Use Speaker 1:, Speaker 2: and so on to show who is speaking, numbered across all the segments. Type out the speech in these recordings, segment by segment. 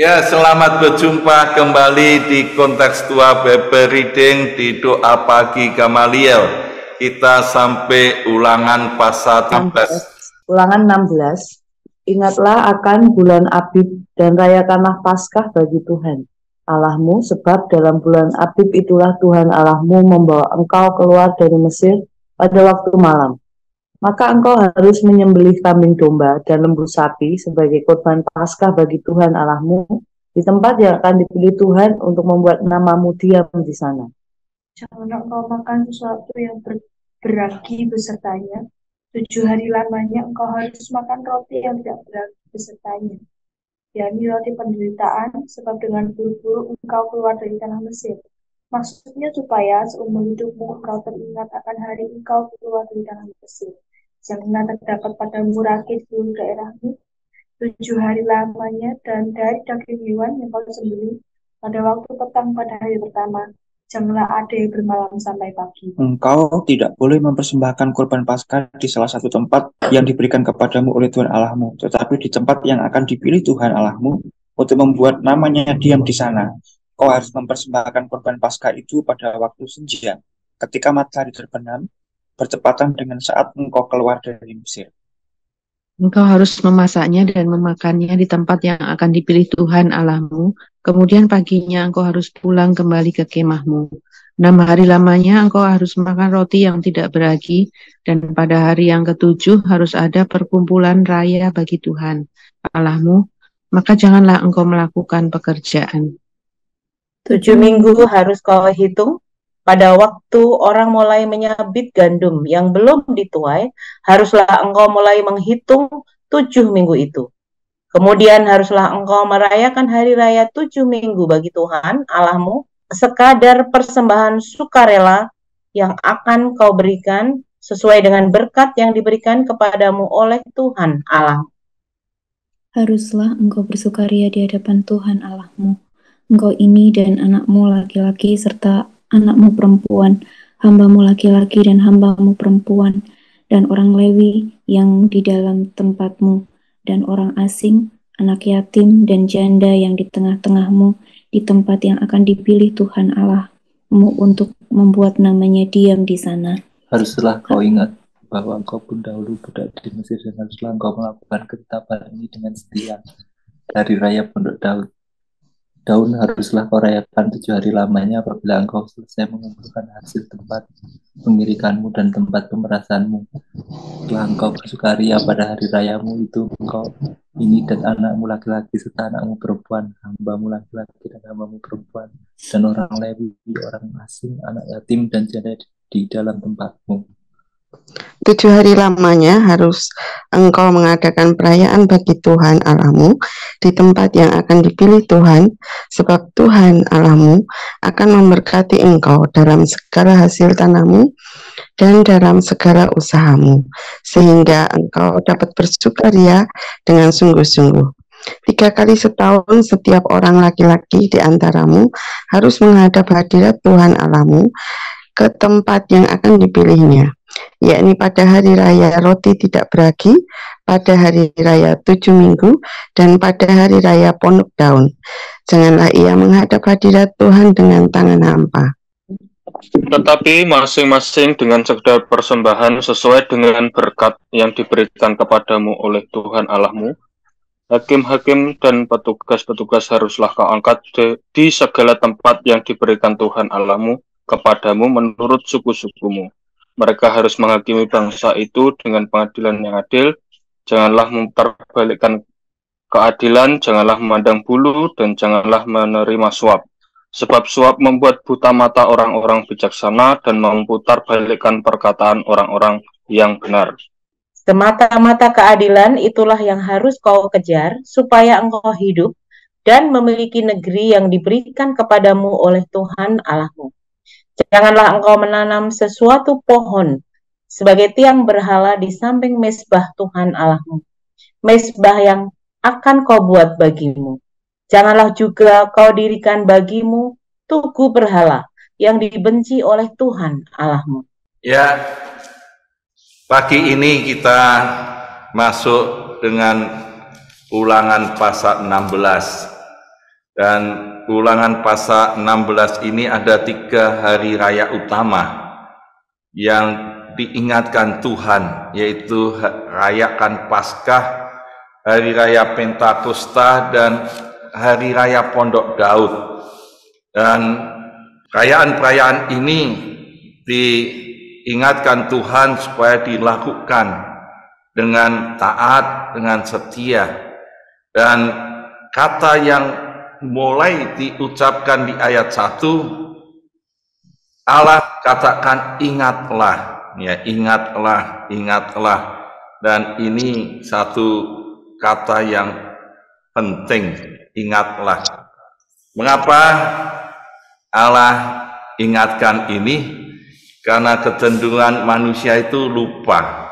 Speaker 1: Ya, selamat berjumpa kembali di Kontekstua Bible Reading di Doa Pagi Gamaliel. Kita sampai ulangan pasal 13.
Speaker 2: Ulangan 16. Ingatlah akan bulan Abib dan rayakanlah Paskah bagi Tuhan Allahmu, sebab dalam bulan Abib itulah Tuhan Allahmu membawa engkau keluar dari Mesir pada waktu malam. Maka engkau harus menyembelih kambing domba dan lembu sapi sebagai korban Paskah bagi Tuhan Allahmu di tempat yang akan dipilih Tuhan untuk membuat namamu diam di sana.
Speaker 3: Janganlah engkau makan sesuatu yang beragi besertanya. 7 hari lamanya engkau harus makan roti yang tidak beragi besertanya, yakni roti penderitaan, sebab dengan buru-buru engkau keluar dari tanah Mesir. Maksudnya supaya seumur hidupmu engkau teringat akan hari engkau keluar dari tanah Mesir. Janganlah terdapat padamu ragi di seluruh daerahmu 7 hari lamanya, dan dari daging hewan yang kau sembelih pada waktu petang pada hari pertama, janganlah ada yang bermalam sampai pagi.
Speaker 4: Engkau tidak boleh mempersembahkan korban Paskah di salah satu tempat yang diberikan kepadamu oleh Tuhan Allahmu, tetapi di tempat yang akan dipilih Tuhan Allahmu untuk membuat namanya diam di sana. Kau harus mempersembahkan korban Paskah itu pada waktu senja, ketika matahari terbenam, bertepatan dengan saat engkau keluar dari Mesir.
Speaker 5: Engkau harus memasaknya dan memakannya di tempat yang akan dipilih Tuhan Allahmu. Kemudian paginya engkau harus pulang kembali ke kemahmu. 6 hari lamanya engkau harus makan roti yang tidak beragi, dan pada hari yang ke-7 harus ada perkumpulan raya bagi Tuhan Allahmu. Maka janganlah engkau melakukan pekerjaan.
Speaker 2: 7 minggu harus kau hitung. Pada waktu orang mulai menyabit gandum yang belum dituai, haruslah engkau mulai menghitung 7 minggu itu. Kemudian haruslah engkau merayakan hari raya 7 minggu bagi Tuhan Allahmu, sekadar persembahan sukarela yang akan kau berikan sesuai dengan berkat yang diberikan kepadamu oleh Tuhan Allah.
Speaker 6: Haruslah engkau bersukaria di hadapan Tuhan Allahmu, engkau ini dan anakmu laki-laki serta anakmu perempuan, hambamu laki-laki dan hambamu perempuan, dan orang Lewi yang di dalam tempatmu, dan orang asing, anak yatim dan janda yang di tengah-tengahmu, di tempat yang akan dipilih Tuhan Allahmu untuk membuat namanya diam di sana.
Speaker 7: Haruslah kau ingat bahwa engkau pun dahulu budak di Mesir, dan haruslah engkau melakukan ketetapan ini dengan setia. Hari raya Pondok Daun haruslah kau rayakan 7 hari lamanya apabila engkau selesai mengumpulkan hasil tempat pengirikanmu dan tempat pemerasanmu. Setelah engkau bersukaria pada hari rayamu itu, engkau ini dan anakmu laki-laki serta anakmu perempuan, hambamu laki-laki dan hambamu perempuan, dan orang Lewi, orang asing, anak yatim dan janda di dalam tempatmu.
Speaker 8: 7 hari lamanya harus engkau mengadakan perayaan bagi Tuhan Allahmu di tempat yang akan dipilih Tuhan, sebab Tuhan Allahmu akan memberkati engkau dalam segala hasil tanahmu dan dalam segala usahamu, sehingga engkau dapat bersukaria dengan sungguh-sungguh. 3 kali setahun setiap orang laki-laki di antaramu harus menghadap hadirat Tuhan Allahmu ke tempat yang akan dipilihnya, yakni pada hari raya roti tidak beragi, pada hari raya 7 minggu, dan pada hari raya Pondok Daun. Janganlah ia menghadap hadirat Tuhan dengan tangan hampa.
Speaker 9: Tetapi masing-masing dengan segala persembahan sesuai dengan berkat yang diberikan kepadamu oleh Tuhan Allahmu. Hakim-hakim dan petugas-petugas haruslah kau angkat di segala tempat yang diberikan Tuhan Allahmu kepadamu menurut suku-sukumu. Mereka harus menghakimi bangsa itu dengan pengadilan yang adil. Janganlah memperbalikkan keadilan, janganlah memandang bulu, dan janganlah menerima suap. Sebab suap membuat buta mata orang-orang bijaksana dan memutarbalikkan perkataan orang-orang yang benar.
Speaker 2: Semata-mata keadilan itulah yang harus kau kejar, supaya engkau hidup dan memiliki negeri yang diberikan kepadamu oleh Tuhan Allahmu. Janganlah engkau menanam sesuatu pohon sebagai tiang berhala di samping mezbah Tuhan Allahmu, mezbah yang akan kau buat bagimu. Janganlah juga kau dirikan bagimu tugu berhala yang dibenci oleh Tuhan Allahmu.
Speaker 1: Ya, pagi ini kita masuk dengan Ulangan pasal 16. Dan Ulangan pasal 16 ini ada 3 hari raya utama yang diingatkan Tuhan, yaitu rayakan Paskah, hari raya Pentakosta, dan hari raya Pondok Daud. Dan perayaan-perayaan ini diingatkan Tuhan supaya dilakukan dengan taat, dengan setia. Dan kata yang mulai diucapkan di ayat 1, Allah katakan ingatlah, ya, ingatlah, ingatlah. Dan ini satu kata yang penting, ingatlah. Mengapa Allah ingatkan ini? Karena kecenderungan manusia itu lupa.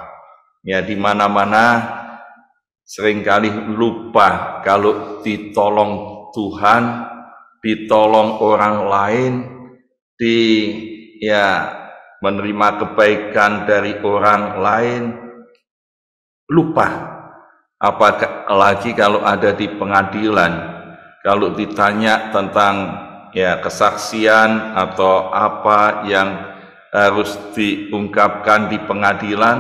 Speaker 1: Ya, di mana-mana seringkali lupa kalau ditolong Tuhan, ditolong orang lain, menerima kebaikan dari orang lain, lupa. Apalagi kalau ada di pengadilan, kalau ditanya tentang kesaksian atau apa yang harus diungkapkan di pengadilan,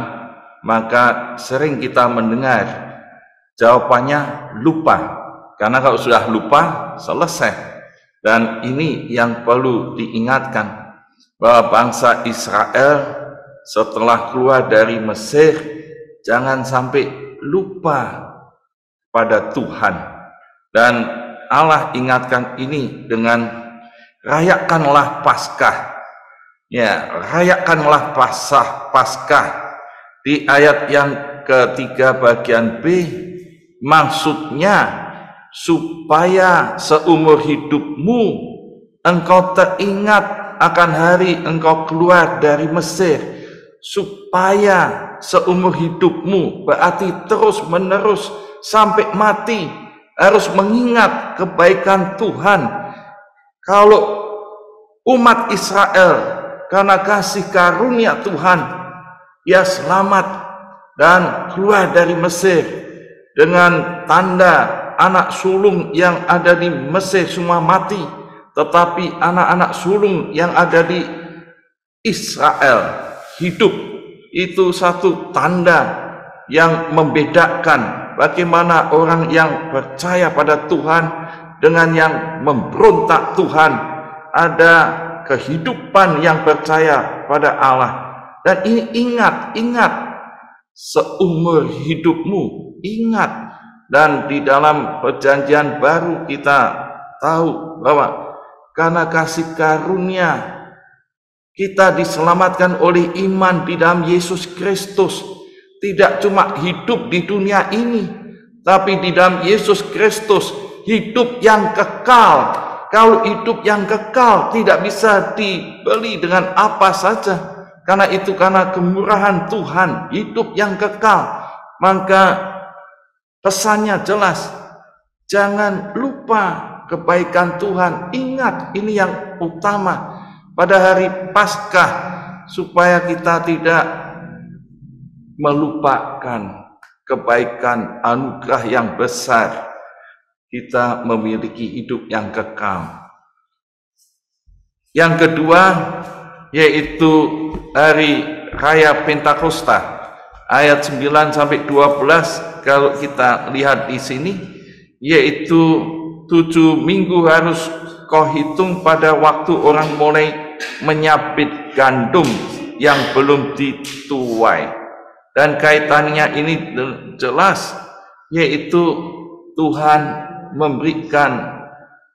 Speaker 1: maka sering kita mendengar jawabannya lupa. Karena kalau sudah lupa, selesai. Dan ini yang perlu diingatkan, bahwa bangsa Israel setelah keluar dari Mesir, jangan sampai lupa pada Tuhan. Dan Allah ingatkan ini dengan rayakanlah Paskah. Ya, rayakanlah Paskah. Di ayat yang ketiga bagian B, maksudnya supaya seumur hidupmu engkau teringat akan hari engkau keluar dari Mesir. Supaya seumur hidupmu, berarti terus menerus sampai mati harus mengingat kebaikan Tuhan. Kalau umat Israel karena kasih karunia Tuhan, ia selamat dan keluar dari Mesir dengan tanda anak sulung yang ada di Mesir semua mati, tetapi anak-anak sulung yang ada di Israel hidup. Itu satu tanda yang membedakan bagaimana orang yang percaya pada Tuhan dengan yang memberontak Tuhan. Ada kehidupan yang percaya pada Allah. Dan ini ingat seumur hidupmu, ingat. Dan di dalam perjanjian baru kita tahu bahwa karena kasih karunia kita diselamatkan oleh iman di dalam Yesus Kristus. Tidak cuma hidup di dunia ini, tapi di dalam Yesus Kristus hidup yang kekal. Kalau hidup yang kekal tidak bisa dibeli dengan apa saja. Karena itu karena kemurahan Tuhan, hidup yang kekal. Maka pesannya jelas, jangan lupa kebaikan Tuhan. Ingat, ini yang utama pada hari Paskah, supaya kita tidak melupakan kebaikan anugerah yang besar. Kita memiliki hidup yang kekal. Yang kedua, yaitu hari Raya Pentakosta, ayat 9 sampai 12. Kalau kita lihat di sini, yaitu 7 minggu harus kau hitung pada waktu orang mulai menyabit gandum yang belum dituai. Dan kaitannya ini jelas, yaitu Tuhan memberikan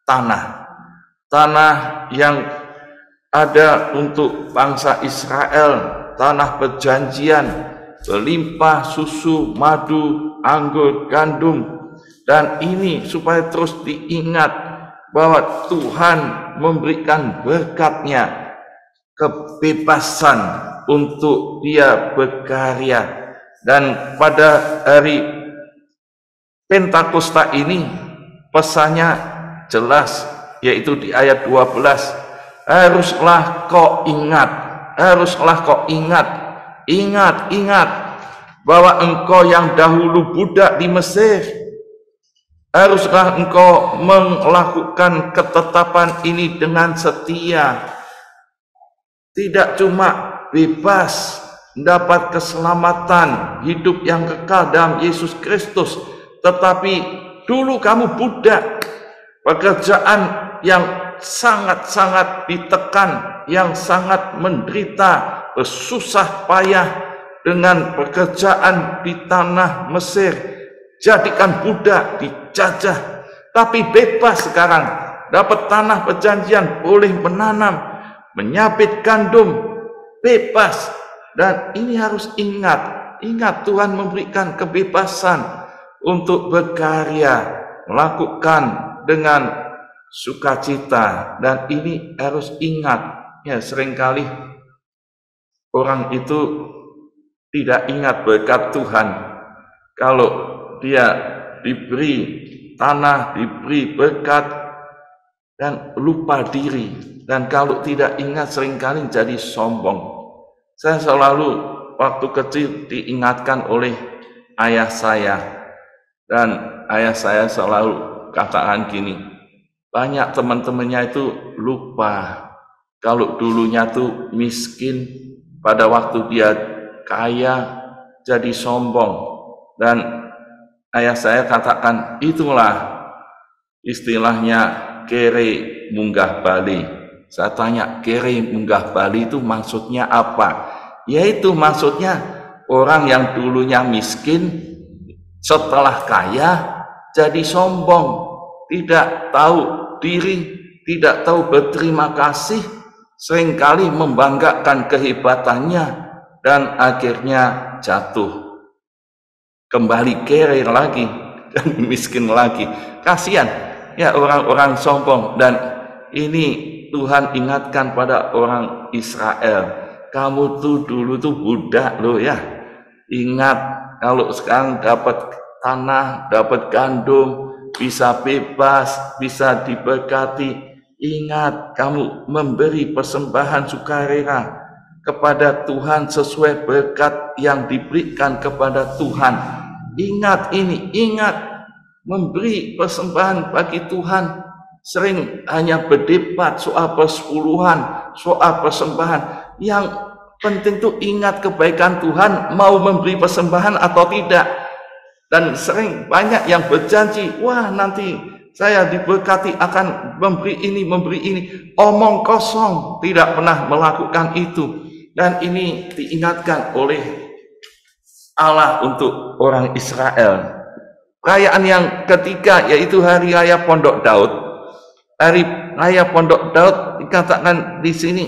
Speaker 1: tanah tanah yang ada untuk bangsa Israel, tanah perjanjian, berlimpah susu, madu, anggur, gandum. Dan ini supaya terus diingat bahwa Tuhan memberikan berkat-Nya, kebebasan untuk dia berkarya. Dan pada hari Pentakosta ini pesannya jelas, yaitu di ayat 12. Haruslah kau ingat, ingat bahwa engkau yang dahulu budak di Mesir, haruslah engkau melakukan ketetapan ini dengan setia. Tidak cuma bebas mendapat keselamatan, hidup yang kekal dalam Yesus Kristus, tetapi dulu kamu budak, pekerjaan yang sangat-sangat ditekan, yang sangat menderita, bersusah payah dengan pekerjaan di tanah Mesir, jadikan budak, dijajah, tapi bebas sekarang, dapat tanah perjanjian, boleh menanam, menyabit gandum, bebas. Dan ini harus ingat Tuhan memberikan kebebasan untuk berkarya, melakukan dengan sukacita. Dan ini harus ingat, ya, seringkali orang itu tidak ingat berkat Tuhan. Kalau dia diberi tanah, diberi berkat, dan lupa diri. Dan kalau tidak ingat, seringkali jadi sombong. Saya selalu waktu kecil diingatkan oleh ayah saya. Dan ayah saya selalu katakan gini, banyak teman-temannya itu lupa kalau dulunya tuh miskin, pada waktu dia kaya jadi sombong. Dan ayah saya katakan, itulah istilahnya kere munggah Bali. Saya tanya, kere munggah Bali itu maksudnya apa? Yaitu maksudnya orang yang dulunya miskin setelah kaya jadi sombong, tidak tahu diri, tidak tahu berterima kasih, seringkali membanggakan kehebatannya, dan akhirnya jatuh kembali kere lagi dan miskin lagi. Kasihan ya orang-orang sombong. Dan ini Tuhan ingatkan pada orang Israel, kamu tuh dulu tuh budak loh ya. Ingat, kalau sekarang dapat tanah, dapat gandum, bisa bebas, bisa diberkati. Ingat, kamu memberi persembahan sukarela kepada Tuhan sesuai berkat yang diberikan kepada Tuhan. Ingat ini, ingat memberi persembahan bagi Tuhan. Sering hanya berdebat soal persepuluhan, soal persembahan. Yang penting tuh ingat kebaikan Tuhan, mau memberi persembahan atau tidak. Dan sering banyak yang berjanji, wah nanti saya diberkati akan memberi ini, memberi ini. Omong kosong, tidak pernah melakukan itu. Dan ini diingatkan oleh Allah untuk orang Israel. Perayaan yang ketiga yaitu Hari Raya Pondok Daud. Hari Raya Pondok Daud dikatakan di sini,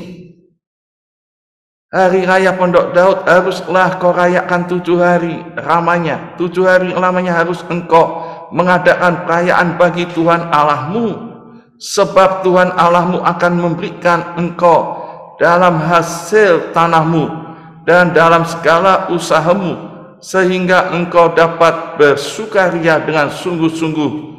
Speaker 1: Hari Raya Pondok Daud haruslah kau rayakan 7 hari lamanya. 7 hari lamanya harus engkau mengadakan perayaan bagi Tuhan Allahmu, sebab Tuhan Allahmu akan memberikan engkau dalam hasil tanahmu dan dalam segala usahamu, sehingga engkau dapat bersukaria dengan sungguh-sungguh.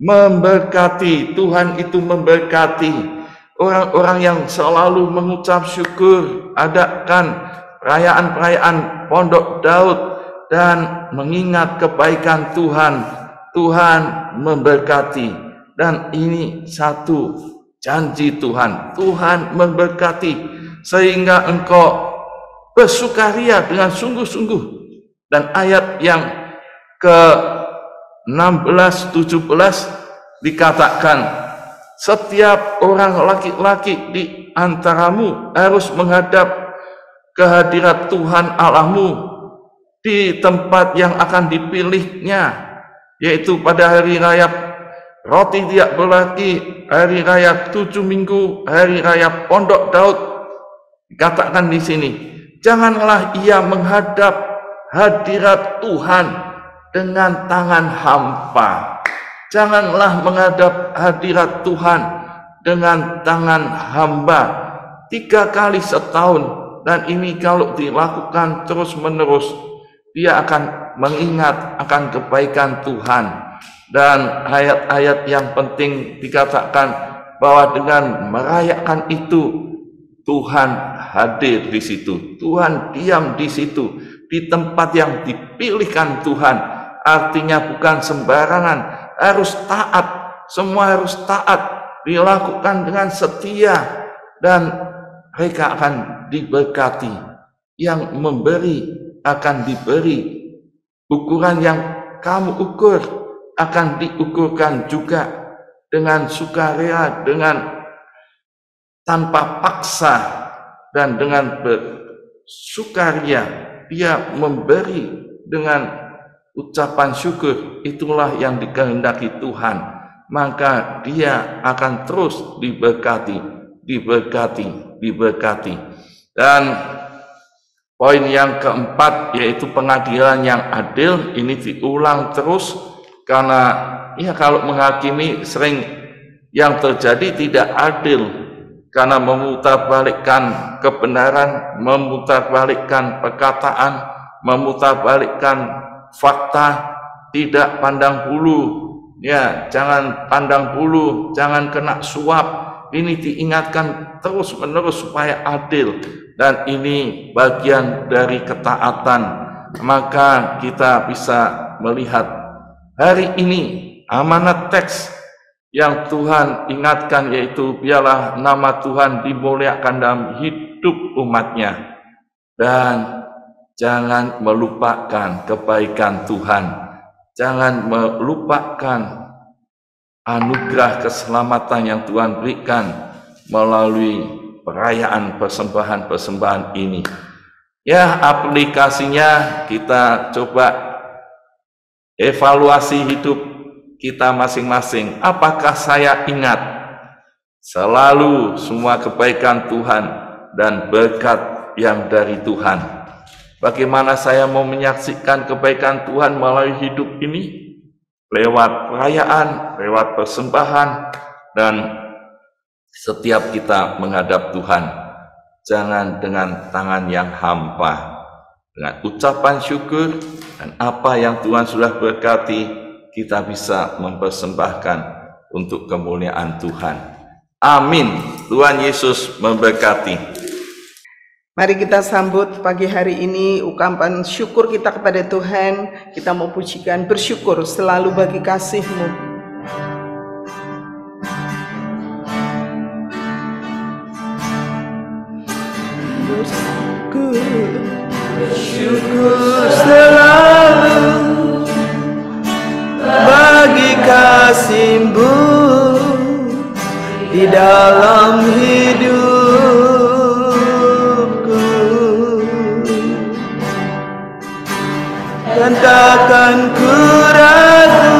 Speaker 1: Memberkati, Tuhan itu memberkati orang-orang yang selalu mengucap syukur, adakan perayaan-perayaan Pondok Daud dan mengingat kebaikan Tuhan. Tuhan memberkati, dan ini satu janji Tuhan. Tuhan memberkati sehingga engkau bersukaria dengan sungguh-sungguh. Dan ayat yang ke-16-17 dikatakan, setiap orang laki-laki di antaramu harus menghadap kehadirat Tuhan Allahmu di tempat yang akan dipilihnya, yaitu pada hari raya roti tidak berarti hari raya 7 minggu, hari raya Pondok Daud. Dikatakan di sini, janganlah ia menghadap hadirat Tuhan dengan tangan hampa. Janganlah menghadap hadirat Tuhan dengan tangan hamba 3 kali setahun. Dan ini kalau dilakukan terus-menerus, dia akan mengingat akan kebaikan Tuhan. Dan ayat-ayat yang penting dikatakan bahwa dengan merayakan itu, Tuhan hadir di situ. Tuhan diam di situ, di tempat yang dipilihkan Tuhan. Artinya bukan sembarangan, harus taat. Semua harus taat, dilakukan dengan setia. Dan mereka akan diberkati. Yang memberi akan diberi. Ukuran yang kamu ukur akan diukurkan juga dengan sukarela, dengan tanpa paksa, dan dengan bersukaria. Dia memberi dengan ucapan syukur. Itulah yang dikehendaki Tuhan. Maka dia akan terus diberkati, diberkati, diberkati. Dan poin yang keempat yaitu pengadilan yang adil. Ini diulang terus karena ya kalau menghakimi sering yang terjadi tidak adil karena memutarbalikkan kebenaran, memutarbalikkan perkataan, memutarbalikkan fakta, tidak pandang bulu. Ya, jangan pandang bulu, jangan kena suap. Ini diingatkan terus-menerus supaya adil. Dan ini bagian dari ketaatan. Maka kita bisa melihat hari ini amanat teks yang Tuhan ingatkan, yaitu biarlah nama Tuhan dimuliakan dalam hidup umatnya. Dan jangan melupakan kebaikan Tuhan. Jangan melupakan anugerah keselamatan yang Tuhan berikan melalui perayaan persembahan-persembahan ini. Ya, aplikasinya kita coba evaluasi hidup kita masing-masing. Apakah saya ingat selalu semua kebaikan Tuhan dan berkat yang dari Tuhan? Bagaimana saya mau menyaksikan kebaikan Tuhan melalui hidup ini? Lewat perayaan, lewat persembahan, dan setiap kita menghadap Tuhan, jangan dengan tangan yang hampa, dengan ucapan syukur, dan apa yang Tuhan sudah berkati, kita bisa mempersembahkan untuk kemuliaan Tuhan. Amin. Tuhan Yesus memberkati.
Speaker 10: Mari kita sambut pagi hari ini ungkapan syukur kita kepada Tuhan. Kita mau pujikan bersyukur selalu bagi kasih-Mu. Bersyukur selalu bagi kasih-Mu di dalam hidupku. Dan takkan ku ragu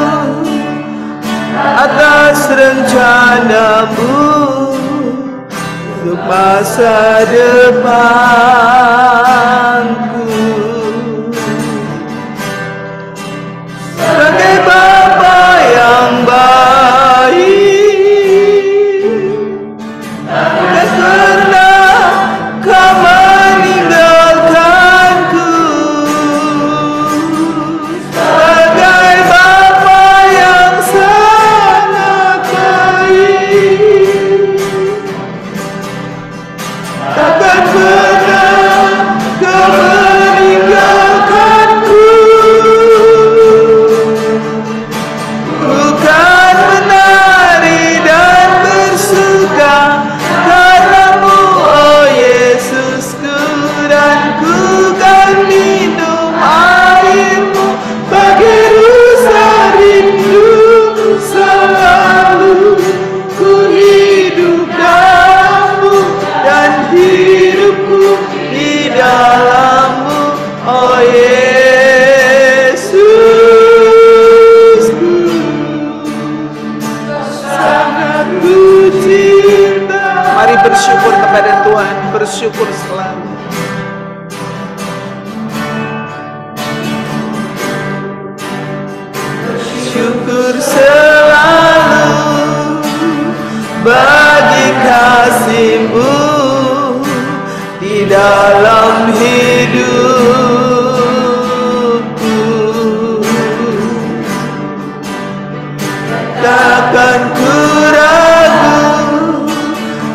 Speaker 10: atas rencana-Mu untuk masa depanku. Sebagai Bapa yang baik, bukan pernah Kau meninggalkanku. Sebagai Bapa yang sangat baik, takkan pernah Syukur selalu bagi kasih-Mu di dalam hidupku. Takkan ku ragu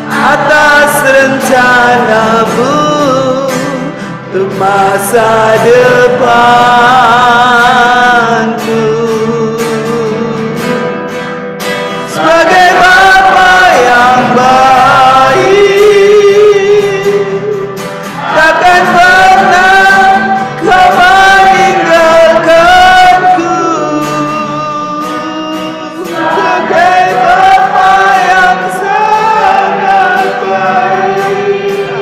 Speaker 10: atas rencana-Mu untuk masa depanku. Sebagai Bapa yang baik, takkan pernah Kau meninggalkanku. Sebagai Bapa yang sangat baik,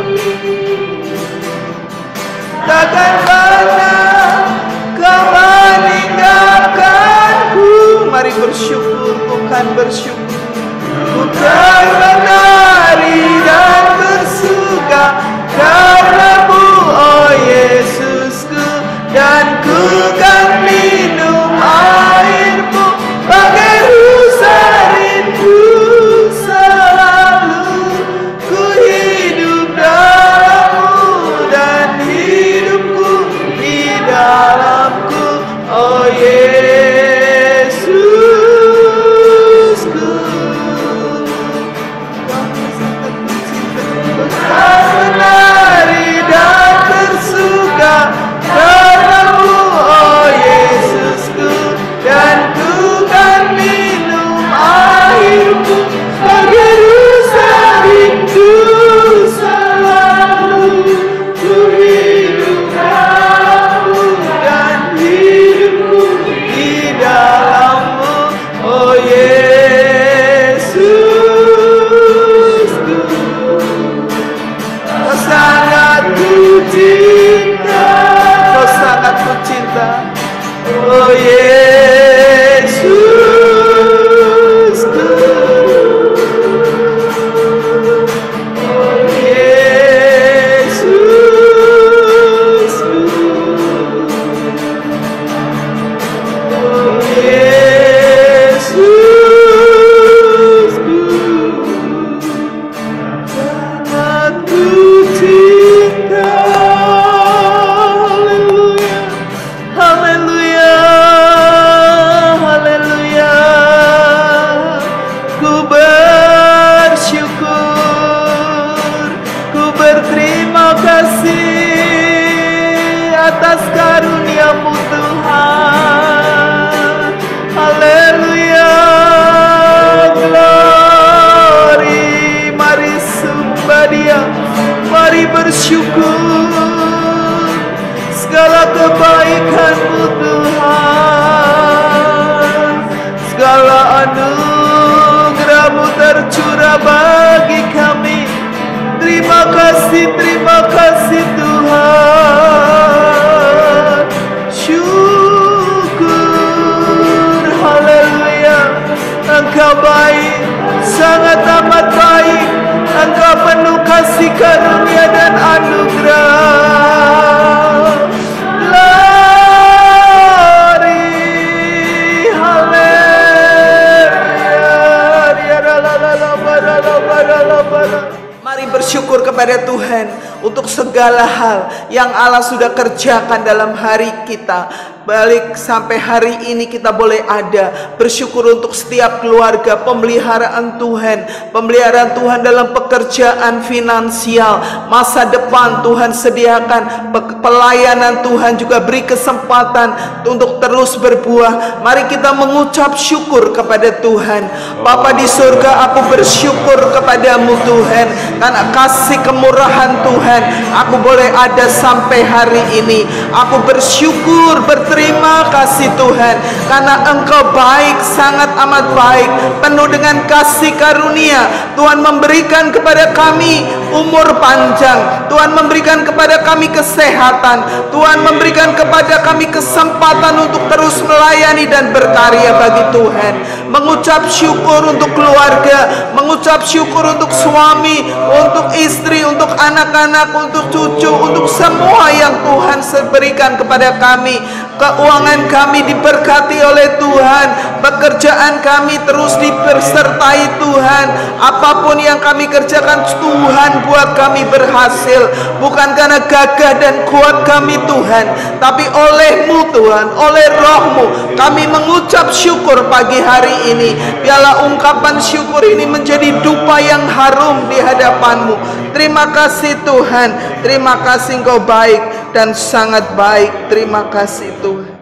Speaker 10: takkan pernah Kau meninggalkanku. Mari bersyukur, bukan bersyukur, bukan menari dan bersuka karena-Mu, oh Yesusku, dan ku kan minum air-Mu bagai rusa rindu selalu. Ku hidup dalam-Mu dan hidupku di dalam-Ku, oh Yesusku. Menari dan bersuka karena-Mu, oh Yesusku, dan ku kan minum air-Mu sebagai rusa rindu selalu. Ku hidup dalam-Mu dan hidupku di dalam-Mu, oh Yesusku. Kau sangat ku cinta, Kau sangat ku cinta, oh Yesusku, oh Yesusku, oh Yesusku. Sangat ku cinta, haleluya, haleluya, haleluya. Ku bersyukur, ku berterima kasih atas karunia-Mu Tuhan. Haleluya, glory. Mari sembah Dia, mari bersyukur segala kebaikan-Mu Tuhan. Segala anugerah-Mu tercurah bagi kami. Terima kasih Tuhan. Syukur, haleluya. Engkau baik, sangat amat baik. Engkau penuh kasih karunia dan anugerah. Glory, haleluya. Mari bersyukur kepada Tuhan untuk segala hal yang Allah sudah kerjakan dalam hari kita. Balik sampai hari ini kita boleh ada. Bersyukur untuk setiap keluarga, pemeliharaan Tuhan dalam pekerjaan finansial, masa depan Tuhan sediakan, pelayanan Tuhan juga beri kesempatan untuk terus berbuah. Mari kita mengucap syukur kepada Tuhan. Bapa di surga, aku bersyukur kepadamu Tuhan, karena kasih kemurahan Tuhan aku boleh ada sampai hari ini. Aku bersyukur, berterima terima kasih Tuhan, karena Engkau baik, sangat amat baik, penuh dengan kasih karunia. Tuhan memberikan kepada kami umur panjang, Tuhan memberikan kepada kami kesehatan, Tuhan memberikan kepada kami kesempatan untuk terus melayani dan berkarya bagi Tuhan. Mengucap syukur untuk keluarga, mengucap syukur untuk suami, untuk istri, untuk anak-anak, untuk cucu, untuk semua yang Tuhan berikan kepada kami. Keuangan kami diberkati oleh Tuhan, pekerjaan kami terus disertai Tuhan. Apapun yang kami kerjakan, Tuhan buat kami berhasil, bukan karena gagah dan kuat kami Tuhan, tapi oleh-Mu Tuhan, oleh Roh-Mu. Kami mengucap syukur pagi hari ini. Biarlah ungkapan syukur ini menjadi dupa yang harum di hadapan-Mu. Terima kasih Tuhan, terima kasih Engkau baik dan sangat baik. Terima kasih Tuhan.